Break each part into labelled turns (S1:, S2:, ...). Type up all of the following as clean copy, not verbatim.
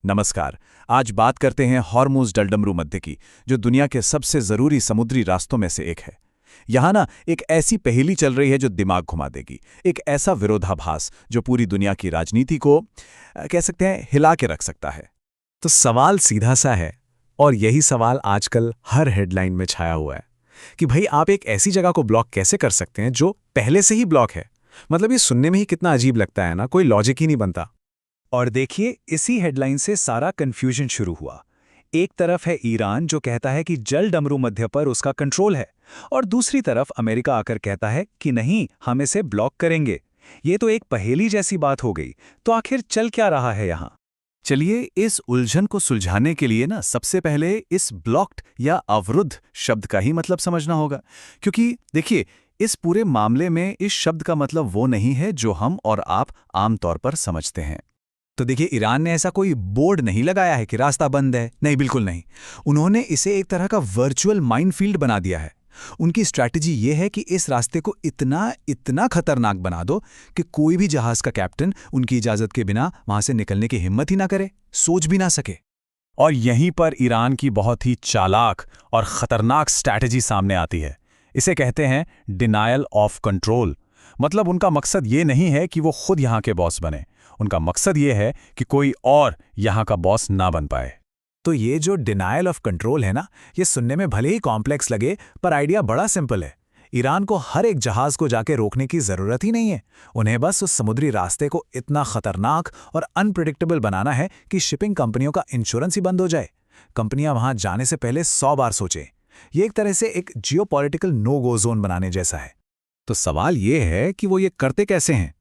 S1: नमस्कार। आज बात करते हैं हॉर्मुज़ डलडमरू मध्य की, जो दुनिया के सबसे ज़रूरी समुद्री रास्तों में से एक है। यहाँ ना एक ऐसी पहेली चल रही है जो दिमाग घुमा देगी, एक ऐसा विरोधाभास जो पूरी दुनिया की राजनीति को कह सकते हैं हिला के रख सकता है।
S2: तो सवाल सीधा सा है, और यही सवाल आजकल हर हेडलाइन में छाया हुआ है कि भाई आप एक ऐसी जगह को ब्लॉक कैसे कर सकते हैं जो पहले से ही ब्लॉक है। मतलब ये सुनने में ही कितना अजीब लगता है ना, कोई लॉजिक ही नहीं बनता।
S3: और देखिए, इसी हेडलाइन से सारा कंफ्यूजन शुरू हुआ। एक तरफ है ईरान जो कहता है कि जल डमरू मध्य पर उसका कंट्रोल है, और दूसरी तरफ अमेरिका आकर कहता है कि नहीं, हम इसे ब्लॉक करेंगे। ये तो एक पहेली जैसी बात हो गई। तो आखिर चल क्या रहा है यहाँ?
S1: चलिए इस उलझन को सुलझाने के लिए ना सबसे पहले इस ब्लॉक्ड या अवरुद्ध शब्द का ही मतलब समझना होगा। क्योंकि देखिए, इस पूरे मामले में इस शब्द का मतलब वो नहीं है जो हम और आप आमतौर पर समझते हैं।
S3: तो देखिए, ईरान ने ऐसा कोई बोर्ड नहीं लगाया है कि रास्ता बंद है। नहीं, बिल्कुल नहीं। उन्होंने इसे एक तरह का वर्चुअल माइनफील्ड बना दिया है। उनकी स्ट्रैटेजी ये है कि इस रास्ते को इतना इतना खतरनाक बना दो कि कोई भी जहाज का कैप्टन उनकी इजाज़त के बिना वहां से निकलने की हिम्मत ही ना करे, सोच भी ना सके।
S1: और यहीं पर ईरान की बहुत ही चालाक और खतरनाक स्ट्रैटेजी सामने आती है। इसे कहते हैं डिनायल ऑफ कंट्रोल। मतलब उनका मकसद ये नहीं है कि वो खुद यहाँ के बॉस बने, उनका मकसद ये है कि कोई और यहाँ का बॉस ना बन पाए।
S3: तो ये जो डिनायल ऑफ कंट्रोल है ना, ये सुनने में भले ही कॉम्प्लेक्स लगे, पर आइडिया बड़ा सिंपल है। ईरान को हर एक जहाज को जाके रोकने की जरूरत ही नहीं है। उन्हें बस उस समुद्री रास्ते को इतना खतरनाक और अनप्रिडिक्टेबल बनाना है कि शिपिंग कंपनियों का इंश्योरेंस ही बंद हो जाए। कंपनियां वहां जाने से पहले 100 बार सोचें। ये एक तरह से एक जियोपॉलिटिकल नो गो जोन बनाने जैसा है।
S2: तो सवाल ये है कि वो ये करते कैसे हैं?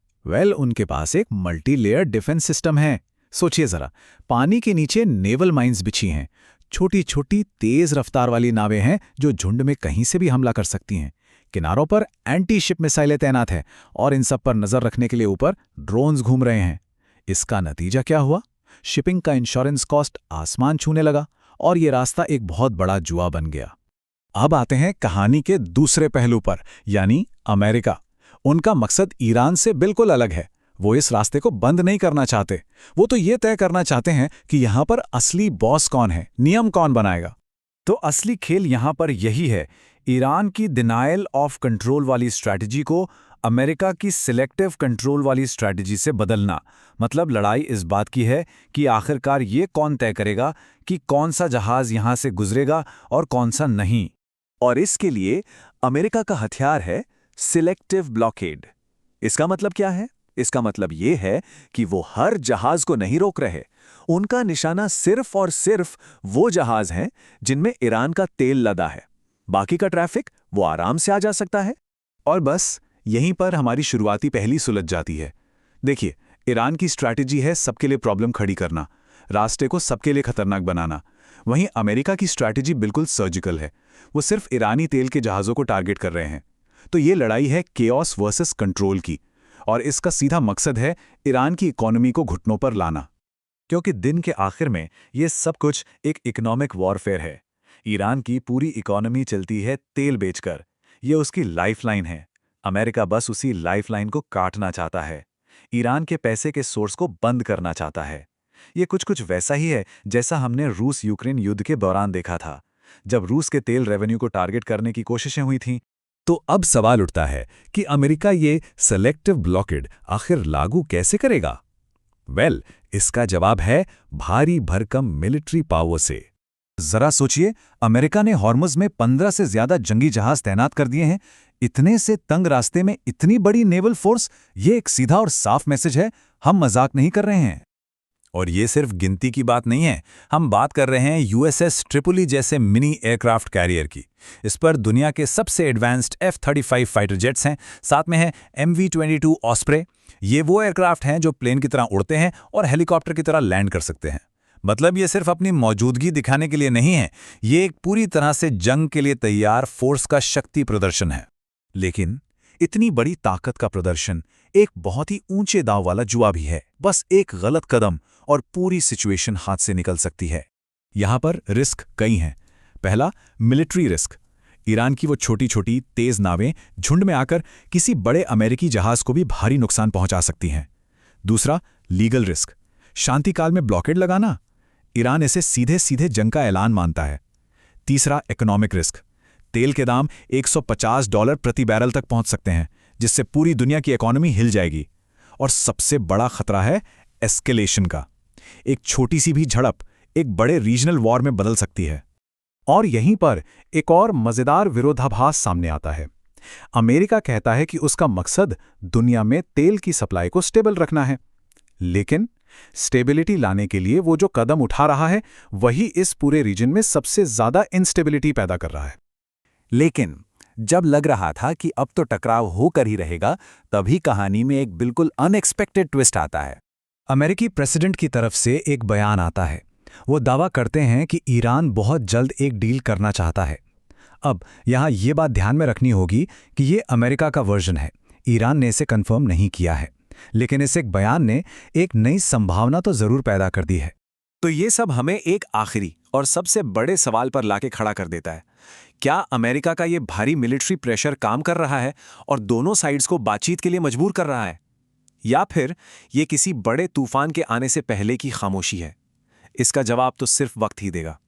S2: उनके पास एक मल्टी लेयर डिफेंस सिस्टम है। सोचिए जरा, पानी के नीचे नेवल माइंस बिछी हैं, छोटी छोटी तेज रफ्तार वाली नावें हैं जो झुंड में कहीं से भी हमला कर सकती हैं। किनारों पर एंटी शिप मिसाइलें तैनात हैं, और इन सब पर नजर रखने के लिए ऊपर ड्रोन्स घूम रहे हैं। इसका नतीजा क्या हुआ? शिपिंग का इंश्योरेंस कॉस्ट आसमान छूने लगा, और ये रास्ता एक बहुत बड़ा जुआ बन गया।
S1: अब आते हैं कहानी के दूसरे पहलू पर, यानी अमेरिका। उनका मकसद ईरान से बिल्कुल अलग है। वो इस रास्ते को बंद नहीं करना चाहते। वो तो ये तय करना चाहते हैं कि यहाँ पर असली बॉस कौन है, नियम कौन बनाएगा।
S3: तो असली खेल यहाँ पर यही है, ईरान की डिनायल ऑफ कंट्रोल वाली स्ट्रैटेजी को अमेरिका की सिलेक्टिव कंट्रोल वाली स्ट्रैटेजी से बदलना। मतलब लड़ाई इस बात की है कि आखिरकार ये कौन तय करेगा कि कौन सा जहाज यहाँ से गुजरेगा और कौन सा नहीं। और इसके लिए अमेरिका का हथियार है सिलेक्टिव ब्लॉकेड। इसका मतलब क्या है? इसका मतलब ये है कि वो हर जहाज को नहीं रोक रहे। उनका निशाना सिर्फ और सिर्फ वो जहाज हैं जिनमें ईरान का तेल लदा है। बाकी का ट्रैफिक वो आराम से आ जा सकता है। और बस यहीं पर हमारी शुरुआती पहेली सुलझ जाती है। देखिए, ईरान की स्ट्रैटेजी है सबके लिए प्रॉब्लम खड़ी करना, रास्ते को सबके लिए खतरनाक बनाना। वहीं अमेरिका की स्ट्रैटेजी बिल्कुल सर्जिकल है। वो सिर्फ ईरानी तेल के जहाज़ों को टारगेट कर रहे हैं। तो ये लड़ाई है केओस वर्सेस कंट्रोल की, और इसका सीधा मकसद है ईरान की इकोनॉमी को घुटनों पर लाना। क्योंकि दिन के आखिर में ये सब कुछ एक इकोनॉमिक वॉरफेयर है। ईरान की पूरी इकोनॉमी चलती है तेल बेचकर। ये उसकी लाइफलाइन है। अमेरिका बस उसी लाइफलाइन को काटना चाहता है, ईरान के पैसे के सोर्स को बंद करना चाहता है। ये कुछ वैसा ही है जैसा हमने रूस यूक्रेन युद्ध के दौरान देखा था, जब रूस के तेल रेवेन्यू को टारगेट करने की कोशिशें हुई थीं।
S2: तो अब सवाल उठता है कि अमेरिका ये सेलेक्टिव ब्लॉकेड आखिर लागू कैसे करेगा? इसका जवाब है भारी भरकम मिलिट्री पावर से।
S3: जरा सोचिए, अमेरिका ने हॉर्मुज़ में 15 से ज्यादा जंगी जहाज तैनात कर दिए हैं। इतने से तंग रास्ते में इतनी बड़ी नेवल फोर्स, ये एक सीधा और साफ मैसेज है, हम मजाक नहीं कर रहे हैं। और ये सिर्फ गिनती की बात नहीं है, हम बात कर रहे हैं यूएसएस ट्रिपोली जैसे मिनी एयरक्राफ्ट कैरियर की। इस पर दुनिया के सबसे एडवांस्ड F-35 फाइटर जेट्स हैं, साथ में है MV-22 ऑस्प्रे। ये वो एयरक्राफ्ट हैं जो प्लेन की तरह उड़ते हैं और हेलीकॉप्टर की तरह लैंड कर सकते हैं। मतलब ये सिर्फ अपनी मौजूदगी दिखाने के लिए नहीं है, ये एक पूरी तरह से जंग के लिए तैयार फोर्स का शक्ति प्रदर्शन है। लेकिन इतनी बड़ी ताकत का प्रदर्शन एक बहुत ही ऊंचे दांव वाला जुआ भी है। बस एक गलत कदम और पूरी सिचुएशन हाथ से निकल सकती है।
S2: यहां पर रिस्क कई हैं। पहला, मिलिट्री रिस्क। ईरान की वो छोटी छोटी तेज नावें झुंड में आकर किसी बड़े अमेरिकी जहाज को भी भारी नुकसान पहुंचा सकती हैं। दूसरा, लीगल रिस्क। शांतिकाल में ब्लॉकेड लगाना,
S1: ईरान इसे सीधे सीधे जंग का ऐलान मानता है। तीसरा, इकोनॉमिक रिस्क। तेल के दाम $150 प्रति बैरल तक पहुंच सकते हैं, जिससे पूरी दुनिया की इकोनॉमी हिल जाएगी। और सबसे बड़ा खतरा है एस्केलेशन का। एक छोटी सी भी झड़प एक बड़े रीजनल वॉर में बदल सकती है।
S2: और यहीं पर एक और मजेदार विरोधाभास सामने आता है। अमेरिका कहता है कि उसका मकसद दुनिया में तेल की सप्लाई को स्टेबल रखना है, लेकिन स्टेबिलिटी लाने के लिए वो जो कदम उठा रहा है वही इस पूरे रीजन में सबसे ज्यादा इंस्टेबिलिटी पैदा कर रहा है।
S3: लेकिन जब लग रहा था कि अब तो टकराव होकर ही रहेगा, तभी कहानी में एक बिल्कुल अनएक्सपेक्टेड ट्विस्ट आता है।
S1: अमेरिकी प्रेसिडेंट की तरफ से एक बयान आता है। वो दावा करते हैं कि ईरान बहुत जल्द एक डील करना चाहता है। अब यहाँ ये बात ध्यान में रखनी होगी कि ये अमेरिका का वर्जन है, ईरान ने इसे कंफर्म नहीं किया है, लेकिन इस एक बयान ने एक नई संभावना तो जरूर पैदा कर दी है।
S3: तो ये सब हमें एक आखिरी और सबसे बड़े सवाल पर लाके खड़ा कर देता है। क्या अमेरिका का ये भारी मिलिट्री प्रेशर काम कर रहा है और दोनों साइड्स को बातचीत के लिए मजबूर कर रहा है, या फिर ये किसी बड़े तूफान के आने से पहले की खामोशी है? इसका जवाब तो सिर्फ वक्त ही देगा।